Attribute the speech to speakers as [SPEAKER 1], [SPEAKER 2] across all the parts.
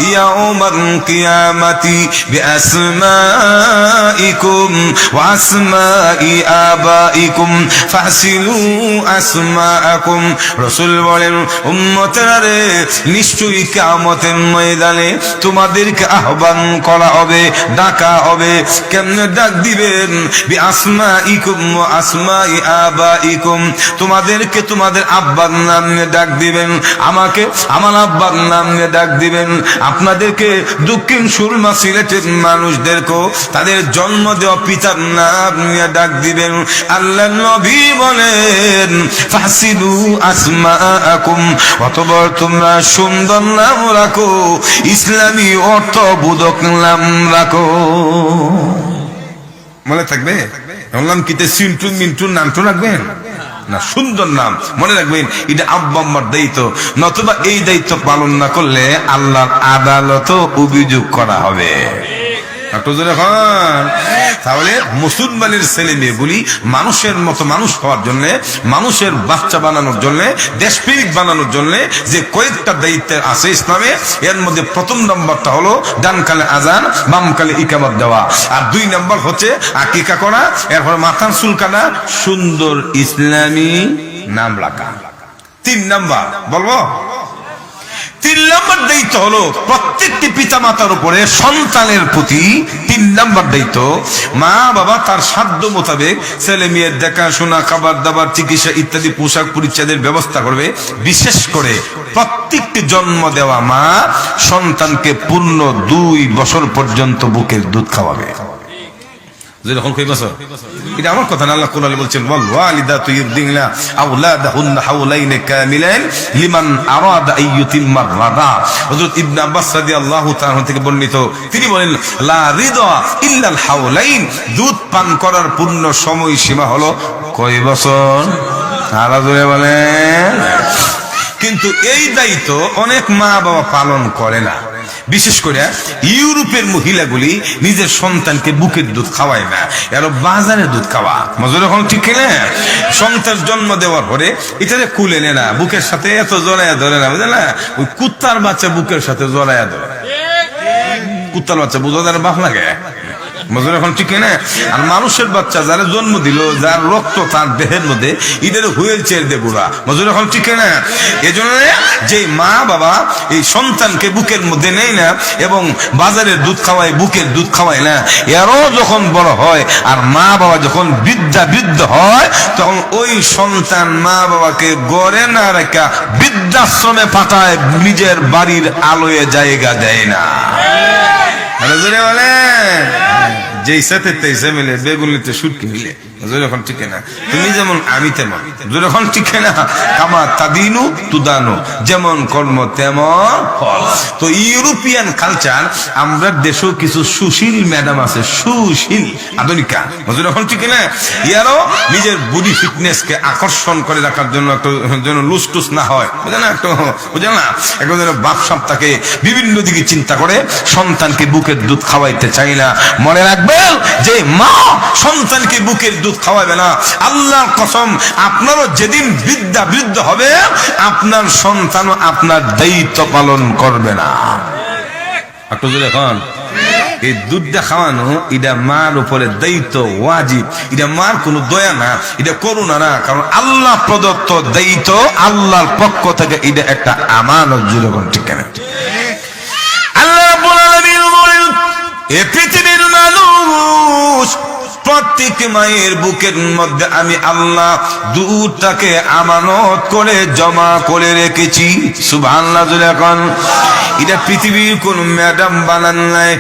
[SPEAKER 1] ইয়াউমাল কিয়ামাতি বিআসমাইকুম ওয়া আসমাই আবাইকুম ফাহসিলু আসমাআকুম। রাসূল বলেন, উম্মতেরা রে, নিশ্চয়ই কিয়ামতের ময়দানে তোমাদেরকে আহ্বান করা হবে, ডাকা হবে। কেমনে ডাক দিবেন? বিআসমাইকুম ওয়া আসমাই আবাইকুম, তোমাদেরকে তোমাদের আব্বার নাম নিয়ে ডাক দিবেন, আমাকে আমার আব্বার নাম নিয়ে ডাক দিবেন। আপনাদেরকে দক্ষিণ সুরমা সিলেটের মানুষদেরকেও তাদের জন্ম দেওয়া পিতার নাম নিয়ে ডাক দিবেন। আল্লাহ নবী বলেন, ফাহসিলু আসমাআকুম, অতঃপর তোমরা সুন্দর নাম রাখো, ইসলামী অর্থবোধক নাম রাখো। মনে থাকবে? বললাম কিতে সিন্টু মিন্টু নামটা রাখবেন না, সুন্দর নাম মনে রাখবেন। এটা আব্বা আম্মার দায়িত্ব, নতুবা এই দায়িত্ব পালন না করলে আল্লাহর আদালত অভিযোগ করা হবে। তাহলে মুসলমানের ছেলে মেয়েগুলি মানুষের মতো মানুষ হওয়ার জন্য, মানুষের বাচ্চা বানানোর জন্য, দেশপ্রেমিক বানানোর জন্য যে কয়েকটা দায়িত্ব আছে ইসলামে, এর মধ্যে প্রথম নম্বরটা হলো ডান কালে আজান, বাম কালে ইকামত দেওয়া, আর 2 নম্বর হচ্ছে আকিকা করা, এরপর মাথার চুলকানা, সুন্দর ইসলামী নাম রাখা। 3 নম্বর বলবো, 3 নম্বর দায়িত্ব হলো প্রত্যেকটি পিতা মাতার উপরে সন্তানের প্রতি 3 নম্বর দায়িত্ব, মা বাবা তার সাধ্য মোতাবেক ছেলে মেয়ের দেখাশোনা, খাবার দাবার, চিকিৎসা ইত্যাদি পোশাক পরিচ্ছদের ব্যবস্থা করবে। বিশেষ করে প্রত্যেকটি জন্ম দেওয়া মা সন্তানকে পূর্ণ 2 বছর পর্যন্ত বুকের দুধ খাওয়াবে। যখন কই বছর, এটা আমার কথা না, আল্লাহ কোরআনে বলছেন, ওয়াল ওয়ালিদাতু ইরদিনা আওলাদাহুন্না হাওলাইন কামিলাইন লিমান আরাদা আইয়ুতিম্মার রাদা। হযরত ইবনে আব্বাস রাদিয়াল্লাহু তাআলা থেকে বর্ণিত, তিনি বলেন, লা রিদা ইল্লাল হাওলাইন, দুধ পান করার পূর্ণ সময় সীমা হলো কয় বছর? তারা জোরে বলেন। কিন্তু এই দায়িত্ব অনেক মা বাবা পালন করে না। বিশেষ করে ইউরোপের মহিলাগুলি নিজের সন্তানকে বুকের দুধ খাওয়ায় না, এর বাজারের দুধ খাওয়া। মজুর এখন ঠিক না? সন্তান জন্ম দেওয়ার পরে এটারে কুলে নে না, বুকের সাথে এত জড়াইয়া ধরে না, বুঝলে না? ওই কুত্তার বাচ্চা বুকের সাথে জড়াইয়া ধরে, কুত্তার বাচ্চা বুঝো তার বাপ লাগে। মজুর এখন ঠিক না? আর মানুষের বাচ্চা যারা জন্ম দিল, যার রক্ত তার দেহের মধ্যে, এদের হুইল চেয়ার দিয়ে বুড়া। মজুর এখন ঠিক না? এই জন্য যে মা বাবা এই সন্তানকে বুকের মধ্যে নেই না এবং বাজারের দুধ খাওয়ায়, বুকের দুধ খাওয়ায় না, এরও যখন বড় হয় আর মা বাবা যখন বৃদ্ধ হয়, তখন ওই সন্তান মা বাবাকে গড়ে না রেখা বৃদ্ধাশ্রমে পাঠায়, নিজের বাড়ির আলোয় জায়গা দেয় না। যেই সাথে তেইসে মিলে, বেগুনিতে সুটকি মিলে। যখন ঠিক না, তুমি যেমন আমি তেমন। যখন ঠিক না, কামা তাদিনু তুদানু, যেমন কর্ম তেমন ফল। তো ইউরোপিয়ান কালচার, আমরা দেশেও কিছু সুশীল ম্যাডাম আছে, সুশীল আধুনিকা। যখন ঠিক না, ইয়ারও নিজের বডি ফিটনেসকে আকর্ষণ করে রাখার জন্য একটু যেন লুসটুস না হয়, বুঝে না? একটু বুঝে না, একটু যেন বাপসাপ তাকে বিভিন্ন দিকে চিন্তা করে সন্তানকে বুকের দুধ খাওয়াইতে চাই না। মনে রাখবেন, যে মা সন্তানকে বুকের দুধ খাওয়াবে না, আল্লাহর কসম, আপনারও যেদিন বৃদ্ধ হবে, আপনার সন্তানও আপনার দায়িত্ব পালন করবে না। এখন এই দুধটা খাওয়ানো, এটা মার উপরে দায়িত্ব, ওয়াজিব। এটা মার কোনো দয়া না, এটা করুণা না, কারণ আল্লাহ প্রদত্ত দায়িত্ব, আল্লাহর পক্ষ থেকে এটা একটা আমানত। যখন ঠিক না, আল্লাহ রাব্বুল আলামিন বলেন, এ পৃথিবীর মানুষ, প্রত্যেক মায়ের বুকের মধ্যে আমি আল্লাহ দুধটাকে আমানত করে জমা করে রেখেছি। সুবহানাল্লাহ। এখন এটা পৃথিবীর কোন ম্যাডাম বানান নাই,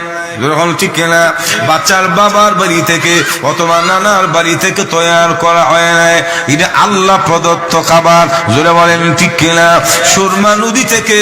[SPEAKER 1] যখন ঠিক না, বাচ্চার বাবার বাড়ি থেকে অথবা নানার বাড়ি থেকে তৈরি করা হয় না, এটা আল্লাহ প্রদত্ত খাবার। জোরে বলেন ঠিক কিনা? সুরমা নদী থেকে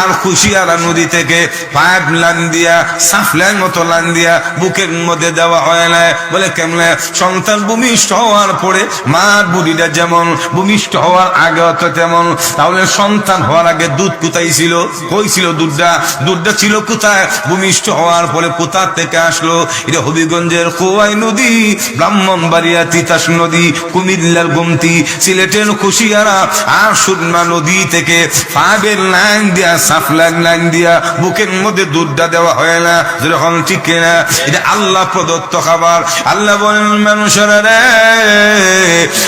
[SPEAKER 1] আর কুশিয়ারা নদী থেকে পাইপ লাইন দিয়া, সাফ লাইন মতো লাইন দিয়া বুকের মধ্যে দেওয়া হয় না। বলে কেমনে? সন্তান ভূমিষ্ঠ হওয়ার পরে মার বুড়িটা যেমন ভূমিষ্ঠ হওয়ার আগে হতো তেমন। তাহলে সন্তান হওয়ার আগে দুধ কোথায় ছিল? কই ছিল দুধটা? দুধটা ছিল কোথায়? ভূমিষ্ঠ হওয়ার পরে কোথা থেকে আসলো? এটা হবিগঞ্জের কোয়াই নদী, ব্রাহ্মণবাড়িয়া তিতাস নদী, কুমিল্লার গোমতী, সিলেটের কুশিয়ারা আর সুরমা নদী থেকে পাবের লাইন দিয়া, সাফলাইন লাইন দিয়া বুকের মধ্যে দুধটা দেওয়া হয় না, যেরকম ঠিক কিনা? এটা আল্লাহ প্রদত্ত খাবার। আল্লাহ বলেন, মানুষেরা রে,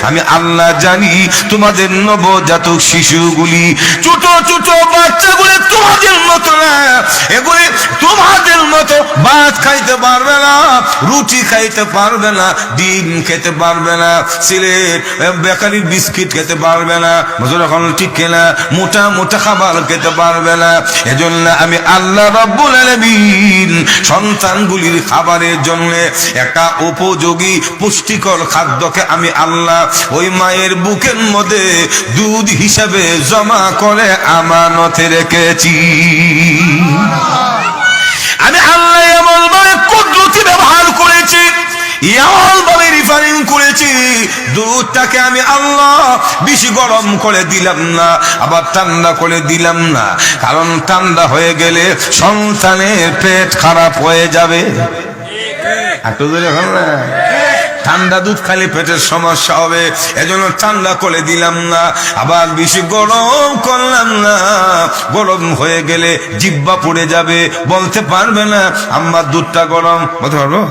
[SPEAKER 1] আমি আল্লাহ জানি তোমাদের নবজাতক শিশুগুলি, ছোট ছোট বাচ্চাগুলি তোমাদের মতো না, এগুলি তোমাদের মতো ভাত খাইতে পারবে না, রুটি খাইতে পারবে না, ডিম খেতে পারবে না, সিলেট বেকারি বিস্কিট খেতে পারবে না, যখন ঠিক কিনা? মোটা মোটা খাবার খেতে পারবে না। এজন্য আমি আল্লাহ রাব্বুল আলামিন সন্তানগুলির খাবারের জন্য একটা উপযোগী পুষ্টিকর খাদ্যকে আমি আল্লাহ ওই মায়ের বুকের মধ্যে দুধ হিসাবে জমা করে আমানতে রেখেছি। আমি আল্লাহ এমন ভাবে কুদরতি ব্যবহার করেছি, এমন ভাবে রিফাইন করেছি, দুধটাকে আমি আল্লাহ বেশি গরম করে দিলাম না, আবার ঠান্ডা করে দিলাম না, কারণ ঠান্ডা হয়ে গেলে সন্তানের পেট খারাপ হয়ে যাবে। ঠান্ডা দুধ খালি পেটের সমস্যা হবে, এজন্য ঠান্ডা করে দিলাম না, আবার বেশি গরম করলাম না, গরম হয়ে গেলে জিহ্বা পুড়ে যাবে, বলতে পারবে না আম্মা দুধটা গরম। বলতে পারবো?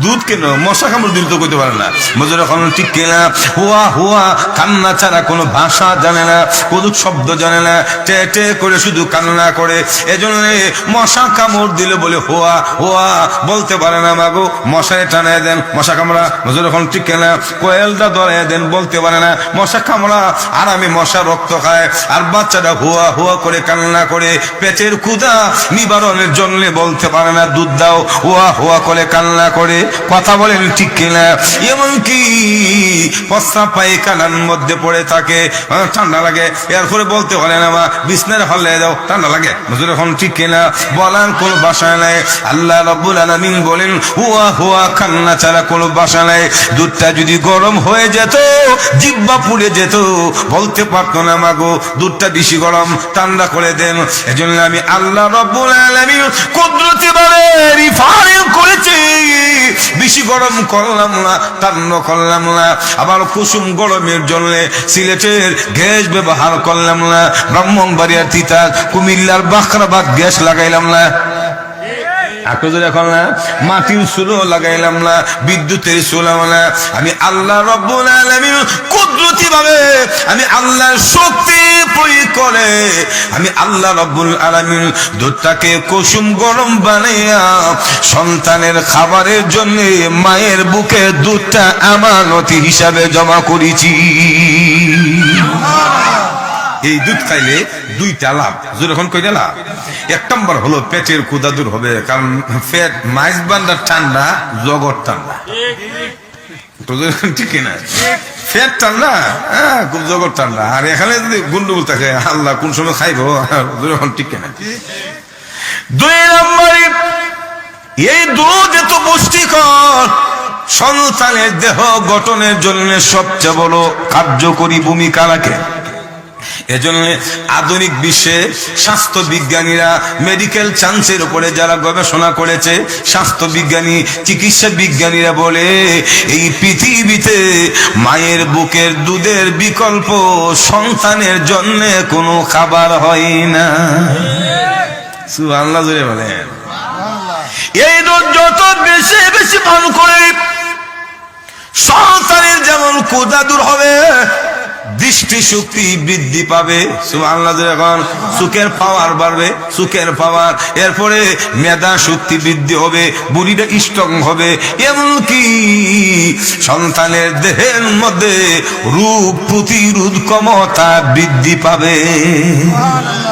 [SPEAKER 1] দুধ কেন মশা কামড় দিল তো কইতে পারে না, মজুর এখন ঠিক কিনা? হুয়া হুয়া কান্না ছাড়া কোনো ভাষা জানে না, কোনো শব্দ জানে না, টে টে করে শুধু কান্না করে। এজন্য মশা কামড় দিলে বলে হুয়া হুয়া, বলতে পারে না মাগো মশায় টানায় দেন, মশা কামড়া। মজুর এখন ঠিক কিনা? কোয়েলটা ধরায় দেন, বলতে পারে না মশা কামড়া, আর আমি মশা রক্ত খায়। আর বাচ্চাটা হুয়া হুয়া করে কান্না করে পেটের ক্ষুধা নিবারণের জন্য বলতে পারে না দুধ দাও, হুয়া হুয়া করে কান্না করে। কথা বলেন ঠিক কিনা? এমনকি প্রস্রাব পায়খানার মধ্যে পড়ে থাকে, ঠান্ডা লাগে, এরপরে বলতে পারে না মা বিছনার হলে দাও, ঠান্ডা লাগে। বুঝলে এখন ঠিক কিনা? বলার কোন ভাষা নাই। আল্লাহ রাব্বুল আলামিন বলেন, হুয়া হুয়া কান্না ছাড়া কোনো ভাষা নাই। দুধটা যদি গরম হয়ে যেত, জিহ্বা পুড়ে যেত, বলতে পারতো না মাগো দুধটা বেশি গরম, ঠান্ডা করে দেন। এজন্য আমি আল্লাহ রাব্বুল আলামিন কুদরতি ভাবে রিফাইন করেছি, বেশি গরম করলাম না, ঠান্ডা করলাম না, আবার কুসুম গরমের জন্য সিলেটের গ্যাস ব্যবহার করলাম না, ব্রাহ্মণবাড়িয়ার তিতাস, কুমিল্লার বাখরাবাদ গ্যাস লাগাইলাম না, এখন না মাটির চুলো লাগাইলাম না, বিদ্যুতের চুলো না। আমি আল্লাহ রাব্বুল আলামিন কুদরতি ভাবে, আমি আল্লাহর শক্তি প্রয়োগ করে আমি আল্লাহ রাব্বুল আলামিন দুধটাকে কুসুম গরম বানাইয়া সন্তানের খাবারের জন্য মায়ের বুকে দুধটা আমানতি হিসাবে জমা করেছি। এই দুধ খাইলে দুইটা লাভ, যখন কইটা লাভ। এক নম্বর হলো পেটের ক্ষুধা দূর হবে, কারণ পেট মাইজ বান্দার ঠান্ডা, জগৎ ঠান্ডা, ঠিক না? পেট ঠান্ডা, হ্যাঁ খুব জগৎ ঠান্ডা। আর এখানে যদি গুন্ডুগুল থাকে আল্লাহ কোন সময় খাইবো, যখন ঠিক না। দুই নম্বরে এই দুধ এত পুষ্টিকর, সন্তানের দেহ গঠনের জন্য সবচেয়ে বড় কার্যকরী ভূমিকা রাখে। এজন্য আধুনিক বিশ্বে স্বাস্থ্য বিজ্ঞানীরা মেডিকেল সায়েন্সের উপরে যারা গবেষণা করেছে, স্বাস্থ্য বিজ্ঞানী, চিকিৎসা বিজ্ঞানীরা বলে এই পৃথিবীতে মায়ের বুকের দুধের বিকল্প সন্তানের জন্য কোনো খাবার হয় না। সুবহানাল্লাহ জোরে বলেন। এই দুধ যত বেশি বেশি পান করে সন্তানের যেমন ক্ষুধা দূর হবে, দৃষ্টি শক্তি বৃদ্ধি পাবে, সুবহানাল্লাহ। এখন চোখের পাওয়ার বাড়বে, চোখের পাওয়ার, এরপরে মেধা শক্তি বৃদ্ধি হবে, বুড়িটা স্ট্রং হবে, এমনকি সন্তানের দেহের মধ্যে রোগ প্রতিরোধ ক্ষমতা বৃদ্ধি পাবে।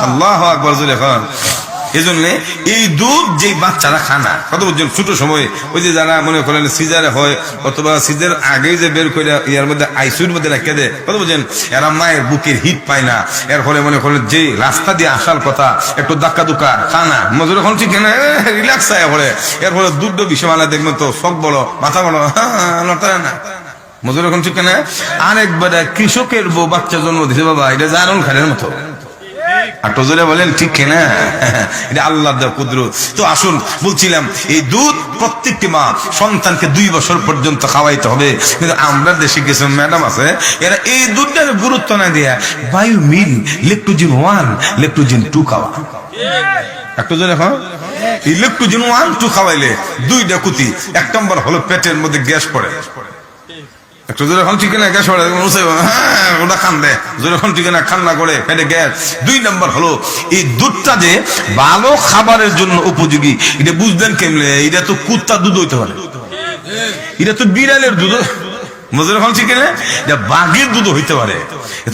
[SPEAKER 1] আল্লাহু আকবার। এখন এই জন্য এই দুধ যে বাচ্চারা খানা কত বুঝছেন, ছোট সময় ওই যে যারা মনে করেন সিজারে হয় অথবা সিজার আগে যে বের করে ইয়ার মধ্যে আইসিউর মধ্যে রেখে দেয়, কত বুঝছেন, এরা মায়ের বুকের হিট পায় না। এর ফলে মনে করেন যে রাস্তা দিয়ে আসার কথা একটু ধাক্কা ধুকা খানা মজুর এখন ঠিক না, রিল্যাক্স আয় পড়ে। এর ফলে দুধ বিষয় মানা দেখবেন তো সব বড় মাথা বড়, নড়তারে না মজুর এখন ঠিক না। আরেকবার কৃষকের বউ বাচ্চা জন্ম দিছে, বাবা এটা জানুন খালের মতো, একটু জোরে বলেন ঠিক কিনা? এটা আল্লাহর দেওয়া কুদরত। তো আসুন, বলছিলাম এই দুধ প্রত্যেকটি মা সন্তানকে 2 বছর পর্যন্ত খাওয়াইতে হবে। কিন্তু আমরা দেশে কিছু ম্যাডাম আছে, এরা এই দুধটাকে গুরুত্ব না দিয়া বায়ু মিল লেকটোজিন 1 লেকটোজিন 2 খাওয়া। একটু জোরে হ্যাঁ, এই লেকটোজিন 1 2 খাওয়াইলে 2টা ক্ষতি। 1 নম্বর হলো পেটের মধ্যে গ্যাস পড়ে। একটু জোরে এখন ঠিক না, গ্যাস পড়ে, হ্যাঁ ওটা কান্দে, জোরে এখন ঠিক না, কান্না করে পেটে গ্যাস। 2 নম্বর হলো এই দুধটা যে ভালো খাবারের জন্য উপযোগী, এটা বুঝলেন কেমনে? এটা তো কুত্তার দুধ হইতে পারে, এটা তো বিড়ালের দুধ, মজুর এখন ঠিক না, এটা বাঘের দুধ হইতে পারে।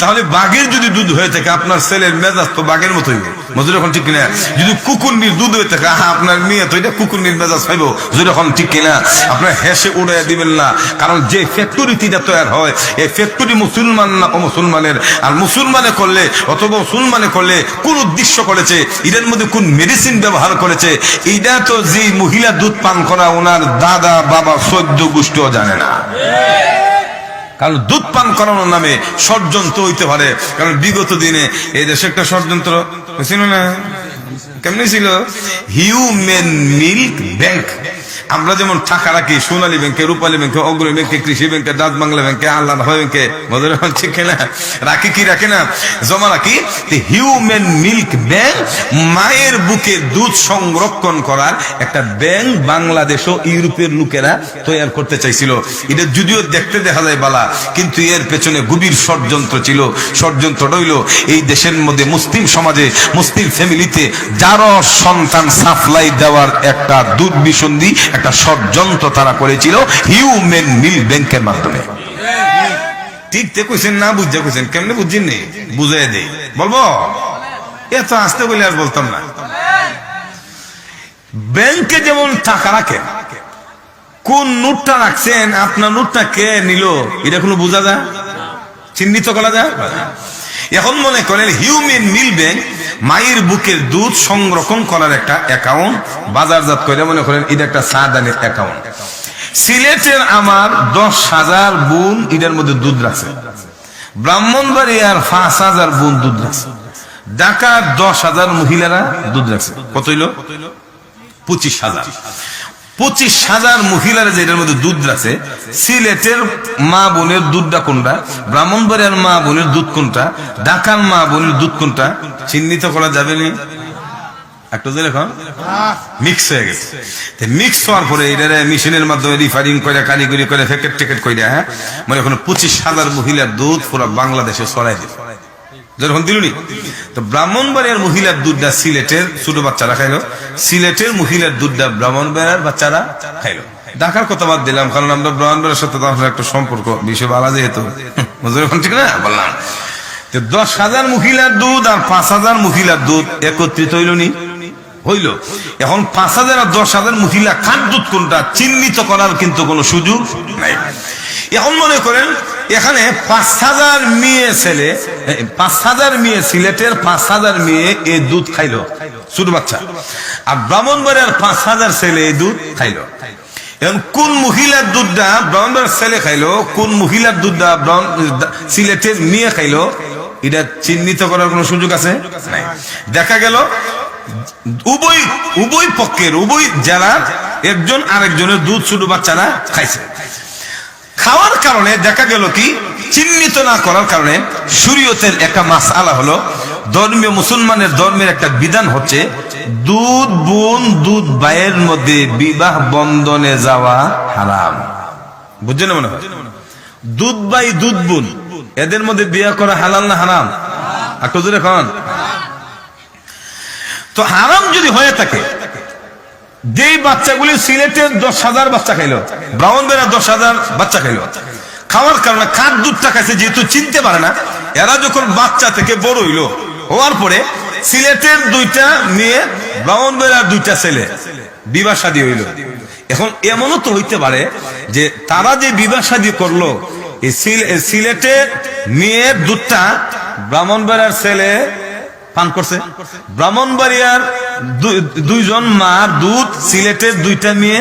[SPEAKER 1] তাহলে বাঘের যদি দুধ হয়ে থাকে, আপনার ছেলের মেজাজ তো বাঘের মতো হইব, মজুর এখন ঠিক কিনা? যদি কুকুরনির দুধ হয়ে থাকে, আপনার মেয়ে তো এটা কুকুরনির মেজাজ হইব, মজুর এখন ঠিক কিনা? আপনার হেসে উড়াইয়া দিবেন না, কারণ যে ফ্যাক্টরিটা তৈরি হয়, এই ফ্যাক্টরি মুসলমান না অমুসলমানের। আর মুসলমানে করলে অথবা মুসলমানে করলে কোন উদ্দেশ্য করেছে, এটার মধ্যে কোন মেডিসিন ব্যবহার করেছে, এইটা তো যে মহিলা দুধ পান করা ওনার দাদা বাবা 14 গোষ্ঠীও জানে না। কারণ দুধ পান করানোর নামে ষড়যন্ত্র হইতে পারে। কারণ বিগত দিনে এই দেশে একটা ষড়যন্ত্র ছিল না, কেমনি ছিল? Human milk bank. আমরা যেমন টাকা রাখি সোনালী ব্যাংকে, রূপালী ব্যাংকে, অগ্রণী ব্যাংকে, কৃষি ব্যাংকে, ডাচ বাংলা ব্যাংকে, আল্লাহ ব্যাংকে, মধুর ঠিক না, রাখি কি রাখে না, জমা রাখি। হিউম্যান মিল্ক ব্যাংক, মায়ের বুকে দুধ সংরক্ষণ করার একটা ব্যাংক বাংলাদেশ ও ইউরোপের লোকেরা তৈরি করতে চাইছিল। এটা যদিও দেখতে দেখা যায় বালা, কিন্তু এর পেছনে গভীর ষড়যন্ত্র ছিল। ষড়যন্ত্রটা হইল এই দেশের মধ্যে মুসলিম সমাজে, মুসলিম ফ্যামিলিতে যারও সন্তান সাপ্লাই দেওয়ার একটা দুর্বিসন্ধি, একটা ষড়যন্ত্র তারা করেছিল হিউম্যান মিল্ক ব্যাংকের মাধ্যমে। ঠিক তে কইছেন না, বুঝা কইছেন, কেমনে বুঝছেন নি বুঝাই দেই, বলবো এত আসতে বলে আর বলতাম না। ব্যাংকে যেমন টাকা রাখেন, কোন নোটটা রাখছেন, আপনার নোটটা কে নিল, এটা কোনো বোঝা যায়, চিহ্নিত করা যায়। এখন মনে করেন হিউম্যান মিল্ক ব্যাংক মায়ের বুকের দুধ সংরক্ষণ করার একটা অ্যাকাউন্ট বাজারজাত করে, মনে করেন এটা একটা সাদানের অ্যাকাউন্ট। সিলেটের আমার 10,000 বোন এটার মধ্যে দুধ রাখছে, ব্রাহ্মণবাড়িয়ার 5,000 বোন দুধ রাখছে, ঢাকার 10,000 মহিলারা দুধ রাখছে। কত হইল? 25,000। 25,000 মহিলারা যে এটার মধ্যে দুধ রাখছে, সিলেটের মা বোনের দুধটা কোনটা, ব্রাহ্মণবাড়িয়ার মা বোনের দুধ কোনটা, ঢাকার মা বোনের দুধ কোনটা, চিহ্নিত করা যাবে না? একটা যে এখন মিক্স হয়ে গেছে। মিক্স হওয়ার পরে এটা মেশিনের মাধ্যমে রিফাইনিং করে, কারিগরি করে, প্যাকেট টেকেট করে, হ্যাঁ মানে এখন 25,000 মহিলার দুধ পুরো বাংলাদেশে ছড়াই দিল। যখন দিলনি তো ব্রাহ্মণবাড়িয়ার মহিলার দুধটা সিলেটের ছোট বাচ্চারা খাইলো, সিলেটের মহিলার দুধটা ব্রাহ্মণবাড়িয়ার বাচ্চারা খাইলো। ঢাকার কথা বাদ দিলাম, কারণ আমরা ব্রাহ্মণবাড়িয়ার সাথে একটা সম্পর্ক বিষয় বলা যেহেতু, ঠিক না বললাম। 10,000 মহিলার দুধ আর 5,000 মহিলার দুধ একত্রিত হইল নি, হইল। এখন 5,000 আর 10,000 মহিলা কার দুধ কোনটা চিহ্নিত করার কিন্তু কোনো সুযোগ নাই। এখন মনে করেন এখানে 5,000 মেয়ে ছেলে, 5,000 মেয়ে, সিলেটের 5,000 মেয়ে এই দুধ খাইলো, ছোট বাচ্চা, আর ব্রাহ্মণবাড়িয়ার 5,000 ছেলে এই দুধ খাইলো। এখন কোন মহিলার দুধটা ব্রাহ্মণবাড়িয়ার ছেলে খাইলো, কোন মহিলার দুধটা সিলেটের মেয়ে খাইলো, এটা চিহ্নিত করার কোন সুযোগ আছে নাই। দেখা গেল উভয় পক্ষের, উভয় জেলার একজন আরেকজনের দুধ ছোট বাচ্চারা খাইছে। খাওয়ার কারণে দেখা গেল কি, চিহ্নিত না করার কারণে শরীয়তের একটা মাসআলা হলো, ধর্মীয় মুসলমানের ধর্মের একটা বিধান হচ্ছে দুধ বোন দুধ ভাইয়ের মধ্যে বিবাহ বন্ধনে যাওয়া হারাম। বুঝছেন মনে হয়? দুধ ভাই দুধ বোন এদের মধ্যে বিয়ে করা হালাল না হারাম? একটু জোরে খান। তো হারাম যদি হয়ে থাকে, যেই বাচ্চাগুলি সিলেটের 10,000 বাচ্চা খাইলো, ব্রাহ্মণবাড়িয়ার 10,000 বাচ্চা খাইলো, খাওয়ার কারণে কার দুধটা খাইছে যেহেতু চিনতে পারে না, এরা যখন বাচ্চা থেকে বড় হইলো, হওয়ার পরে সিলেটের 2টা মেয়ে, ব্রাহ্মণবাড়িয়ার 2টা ছেলে বিবাহ শাদী হইল। এখন এমনও তো হইতে পারে যে তারা যে বিবাহ শাদী করলো, এই সিলেটের মেয়ের দুধটা ব্রাহ্মণবাড়িয়ার ছেলে পান করছে, ব্রাহ্মণবাড়িয়ার 2জন মার দুধ সিলেটের 2টা মেয়ে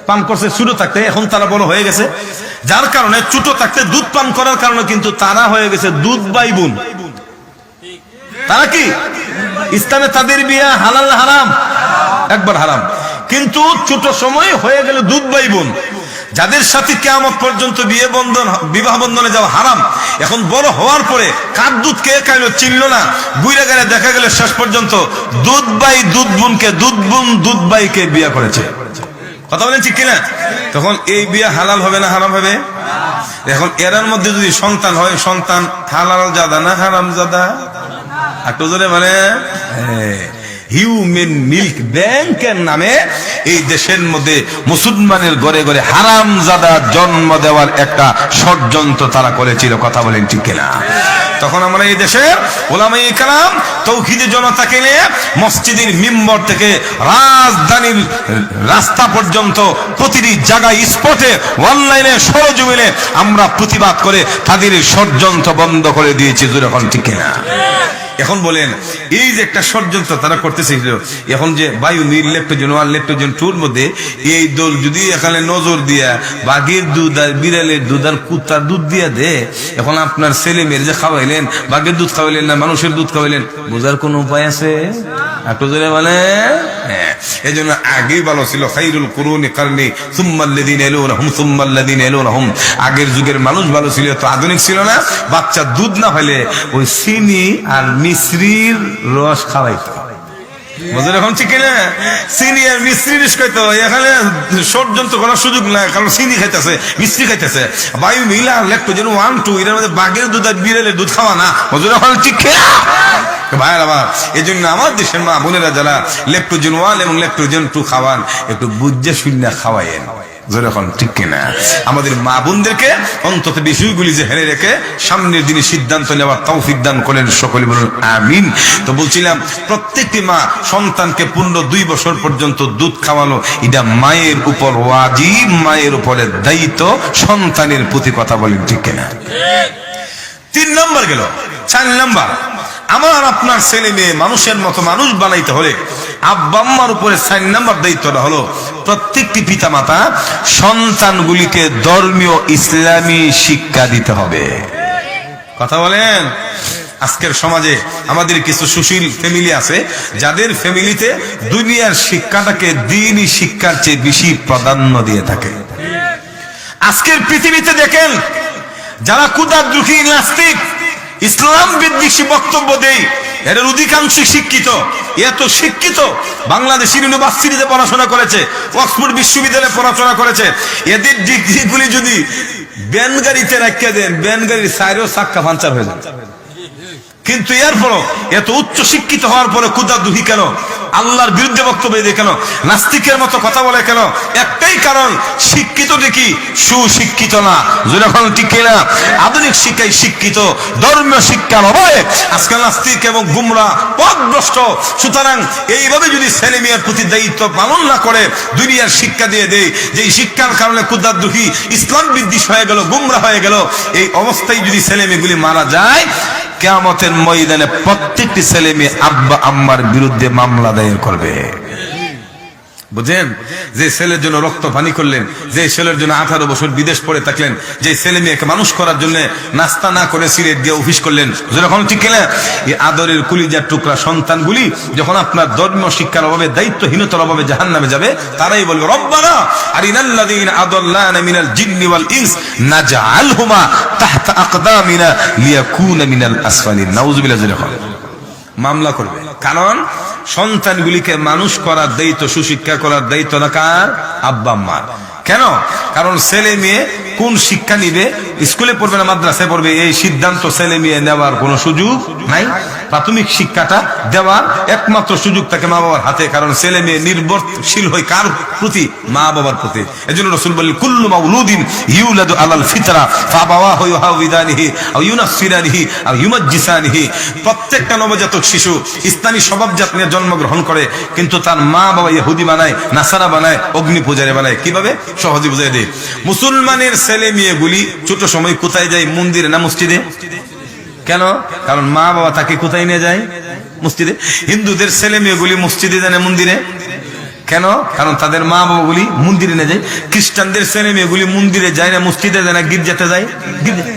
[SPEAKER 1] পান করছে ছোট থাকতে, এখন তারা বড় হয়ে গেছে, যার কারণে ছোট থাকতে দুধ পান করার কারণে কিন্তু তারা হয়ে গেছে দুধ ভাই বোন। তারা কি ইসলামে তাদের বিয়া হালাল হারাম? একবার হারাম। কিন্তু ছোট সময় হয়ে গেল দুধ ভাই বোন, যাদের সাথে কিয়ামত পর্যন্ত বিবাহ বন্ধনে যাওয়া হারাম, এখন বড় হওয়ার পরে কার দুধ কে খাইলো চিনল না, বুইরা গেলে দেখা গেল শেষ পর্যন্ত দুধ ভাই দুধ বোনকে, দুধ বোন দুধ ভাইকে বিয়ে করেছে। কথা বলেন ঠিক কিনা? তখন এই বিয়ে হালাল হবে না হারাম হবে? এখন এরার মধ্যে যদি সন্তান হয়, সন্তান হালাল জাদা না হারাম জাদা? একটু জোরে মানে হিউম্যান মিল্ক ব্যাংকের নামে এই দেশের মধ্যে মুসলমানের ঘরে ঘরে হারামজাদা জন্ম দেওয়ার একটা ষড়যন্ত্র তারা করেছিল। কথা বলেন ঠিক কিনা? তখন আমরা এই দেশের উলামায়ে কেরাম তৌহিদি জনতাকে নিয়ে মসজিদের মিম্বর থেকে রাজধানীর রাস্তা পর্যন্ত প্রতিটি জায়গায় স্পটে অনলাইনে সরজমিনে আমরা প্রতিবাদ করে তাদের ষড়যন্ত্র বন্ধ করে দিয়েছি। যখন ঠিক কিনা? এখন বলেন এই যে একটা ষড়যন্ত্র তারা করতেছিল, এখন যে বায়ু নীল লেপ্টোজেন 1 লেপ্টোজেন 2 এর মধ্যে এই দল যদি এখানে নজর দিয়া বাঘের দুধ আর বিড়ালের দুধ আর কুত্তার দুধ দিয়া দে, এখন আপনার ছেলে মেয়ের যে খাওয়াইলেন, বাঘের দুধ খাওয়াইলেন না মানুষের দুধ খাওয়াইলেন, বোঝার কোন উপায় আছে? একটু জোরে মানে এই জন্য আগেই ভালো ছিল খাইরুল কুরুনি কারনি সুম্মাল্লাযিনা ইয়ালুনহুম সুম্মাল্লাযিনা ইয়ালুনহুম। আগের যুগের মানুষ ভালো ছিল, তো আধুনিক ছিল না। বাচ্চা দুধ না হলে ওই চিনি আর মিশ্রির রস খাওয়াইতো। বুঝলেন এখন ঠিক না? চিনি আর মিশ্রি রস খাইতো। এখানে ষড়যন্ত্র করার সুযোগ নাই, কারণ চিনি খাইতেছে, মিশ্রি খাইতেছে, বায়ু মিলা লেক্টোজেন 1 2 এর মধ্যে বাঘের দুধ আর বিড়ালের দুধ খাওয়া না। বুঝলেন এখন ঠিক না? ভাইয়ের আবার এই জন্য আমার দেশের মা বোনেরা যারা লেপ্টোজেন 1 এবং লেপ্টোজেন 2 খাওয়ান, একটু বুঝে শুনে খাওয়াইন। যখন ঠিক কিনা? আমাদের মা বোনদেরকে অন্তত বিষয়গুলি যে হেরে রেখে সামনের দিনে সিদ্ধান্ত নেওয়ার তৌফিক দান করেন সকলে বলুন আমিন। তো বলছিলাম প্রত্যেকটি মা সন্তানকে পূর্ণ 2 বছর পর্যন্ত দুধ খাওয়ানো এটা মায়ের উপর ওয়াজিব, মায়ের উপরে দায়িত্ব সন্তানের প্রতি। কথা বলেন ঠিক কিনা? 3 নম্বর গেল। 4 নম্বর, আমার আপনার ছেলে মেয়ে মানুষের মতো মানুষ বানাইতে হলে আব্বা আম্মার উপরে 4 নম্বর দায়িত্বটা হলো প্রত্যেকটি পিতা মাতা সন্তানগুলিকে ধর্মীয় ইসলামী শিক্ষা দিতে হবে। কথা বলেন। আজকের সমাজে আমাদের কিছু সুশীল ফ্যামিলি আছে যাদের ফ্যামিলিতে দুনিয়ার শিক্ষাটাকে দ্বীনি শিক্ষার চেয়ে বেশি প্রাধান্য দিয়ে থাকে। আজকের পৃথিবীতে দেখেন যারা কুদাদ্রুকি নাস্তিক ইসলাম বিদ্বেষী বক্তব্য দেয়, এর অধিকাংশ শিক্ষিত। এত শিক্ষিত বাংলাদেশের ইউনিভার্সিটিতে পড়াশোনা করেছে, অক্সফোর্ড বিশ্ববিদ্যালয়ে পড়াশোনা করেছে। এদের ডিগ্রিগুলি যদি ব্যান গাড়িতে রাখিয়ে দেন, ব্যান গাড়ির সাইডেও চাক্কা পাঞ্চার হয়ে যায়। কিন্তু এরপরও এত উচ্চ শিক্ষিত হওয়ার পরে কুদাদ্রুহি কেন? আল্লাহর বিরুদ্ধে বক্তব্য দেয় কেন? নাস্তিকের মতো কথা বলে কেন? একটাই কারণ, শিক্ষিত দেখি সুশিক্ষিত না। যখন ঠিক না? আধুনিক শিক্ষায় শিক্ষিত, ধর্মীয় শিক্ষার অভাবে আজকাল নাস্তিক এবং গুমরা পথভ্রষ্ট। সুতরাং এইভাবে যদি ছেলে মেয়ের প্রতি দায়িত্ব পালন না করে দুনিয়ার শিক্ষা দিয়ে দেয়, যে শিক্ষার কারণে কুদাদ্রুহি ইসলাম বিদ্বেষ হয়ে গেল, গুমরা হয়ে গেল, এই অবস্থায় যদি ছেলে মেয়েগুলি মারা যায়, কিয়ামতের ময়দানে প্রত্যেকটি ছেলে মেয়ে আব্বা আম্মার বিরুদ্ধে মামলা দায়ের করবে। বুঝেন? যে ছেলের জন্য রক্ত পানি করলেন, যে ছেলের জন্য 18 বছর বিদেশ পড়ে থাকলেন, যে ছেলে মেয়েকে মানুষ করার জন্য নাস্তা না করে সিগারেট দিয়ে অফিস করলেন, যখন ঠিক কিনা? এই আদরের কুলিজার টুকরা সন্তানগুলি যখন আপনার ধর্মীয় শিক্ষার অভাবে, দায়িত্বহীনতার অভাবে জাহান্নামে যাবে, তারাই বলবে রব্বানা আরিনাল্লাযীনা আদাল্লানা মিনাল জিন্নি ওয়াল ইনস নাজআলহুমা তাহতা আকদামিনা লিয়াকুনা মিনাল আসফালিন। নাউযুবিল্লাহ। মামলা করবে, কারণ সন্তানগুলিকে মানুষ করার দায়িত্ব, সুশিক্ষা করার দায়িত্ব না কার? আব্বা আম্মার। কেন? কারণ ছেলে মেয়ে কোন শিক্ষা নিবে, স্কুলে পড়বে না মাদ্রাসায় পড়বে, এই সিদ্ধান্ত ছেলে মেয়ে নেওয়ার কোন সুযোগ নাই। প্রাথমিক শিক্ষাটা দেওয়ার একমাত্র সুযোগ থাকে মা বাবার হাতে, কারণ ছেলে মেয়ে নির্ভরশীল হয় কার প্রতি? মা বাবার প্রতি। এজন্য রাসূল বলেন কুল্লু মাউলুদিন ইউলাদু আলাল ফিতরা ফাবাওয়াহু ইউহাউদানিহি আও ইউনাসসিরানিহি আও ইউমাজ্জিসানিহি। প্রত্যেকটা নবজাতক শিশু ইসলামী স্বভাবজাত নিয়ে জন্মগ্রহণ করে, কিন্তু তার মা বাবা ইহুদি বানায়, নাসারা বানায়, অগ্নি পূজারী বানায়। কিভাবে? সহজে বুঝাই দেয়। মুসলমানের ছেলে মেয়েগুলি ছোট সময় কোথায় যায়? মন্দিরে না মসজিদে? কেন? কারণ মা বাবা তাকে কোথায় নিয়ে যায়? মসজিদে। হিন্দুদের ছেলে মেয়েগুলি মসজিদে যায় না মন্দিরে? কেন? কারণ তাদের মা বাবাগুলি মন্দিরে না যায়। খ্রিস্টানদের ছেলে মেয়েগুলি মন্দিরে যায় না, মসজিদে যায় না, গির্জাতে যায়।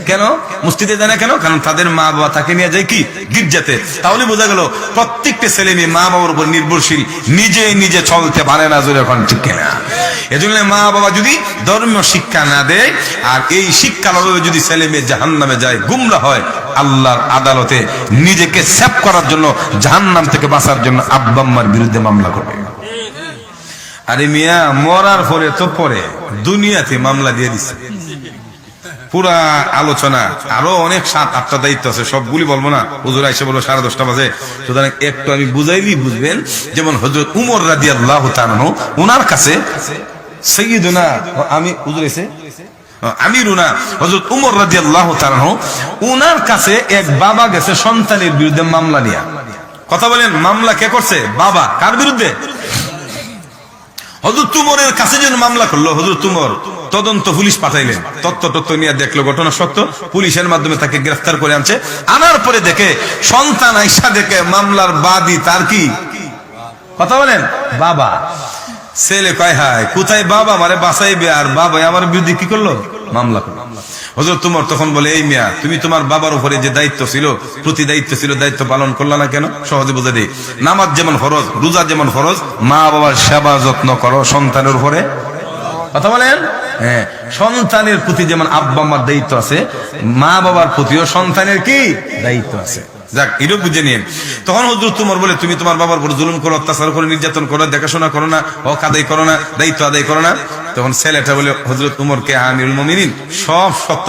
[SPEAKER 1] কেন মসজিদে যায় না? কেন? কারণ তাদের মা বাবা তাকে নিয়ে যায় কি গির্জাতে। তাহলে বোঝা গেল প্রত্যেকটা ছেলে মেয়ে মা বাবার উপর নির্ভরশীল, নিজে নিজে চলতে পারে না। জোরে এখন ঠিক কিনা? এজন্য মা বাবা যদি ধর্মীয় শিক্ষা না দেয় আর এই শিক্ষার অভাবে যদি ছেলে মেয়ে জাহান্নামে যায়, গুমরা হয়, আল্লাহর আদালতে নিজেকে সেভ করার জন্য, জাহান্নাম থেকে বাঁচার জন্য আব্বা আম্মার বিরুদ্ধে মামলা করবে। আরে মিয়া, মরার পরে তো পরে দুনিয়াতে মামলা দিয়ে দিচ্ছে। পুরা আলোচনা আরো অনেক 7-8টা দায়িত্ব আছে, সবগুলি বলবো না, হুজুর আইসা বলবো 10:30 বাজে। সুতরাং একটু আমি বুঝাইলি বুঝবেন। যেমন হযরত উমর রাদিয়াল্লাহু তাআলা আনহু, উনার কাছে সাইয়্যিদুনা আমি হুজুর এসে আমিরুনা হযরত উমর রাদিয়াল্লাহু তাআলা আনহু, উনার কাছে এক বাবা গেছে সন্তানের বিরুদ্ধে মামলা নিয়ে। কথা বলেন, মামলা কে করছে? বাবা। কার বিরুদ্ধে? হযরত উমরের কাছে যেন মামলা করলো। হযরত উমর তদন্ত পুলিশ পাঠাইলেন, তত্ত্ব নিয়ে দেখলো ঘটনা সত্য, পুলিশের মাধ্যমে তাকে গ্রেফতার করে আনছে। আনার পরে দেখে সন্তান আইসা দেখে মামলার বাদী তার কি? কথা বলেন, বাবা। ছেলে কয়, হায় কোথায় বাবা আমারে বাঁচাইবে, আর বাবা আমার বিরুদ্ধে কি করলো? মামলা করলো। হযরত উমর তখন বলে, এই মিয়া, তুমি তোমার বাবার উপরে যে দায়িত্ব ছিল, প্রতি দায়িত্ব ছিল, দায়িত্ব পালন করলা না কেন? সহজে বুঝে দিই, নামাজ যেমন ফরজ, রোজা যেমন ফরজ, মা বাবার সেবা যত্ন করো সন্তানের উপরে। কথা বলেন, হ্যাঁ, সন্তানের প্রতি যেমন আব্বা আম্মার দায়িত্ব আছে, মা বাবার প্রতিও সন্তানের কি দায়িত্ব আছে। যাক, এটা বুঝে নিন। তখন হযরত উমর বলে, তুমি তোমার বাবার উপর জুলুম করো, অত্যাচার করো, নির্যাতন করো, দেখাশোনা করো না, হক আদায় করো না, দায়িত্ব আদায় করো না। তখন ছেলেটা বলে হযরত উমরকে আমিরুল মুমিনিন সব সত্য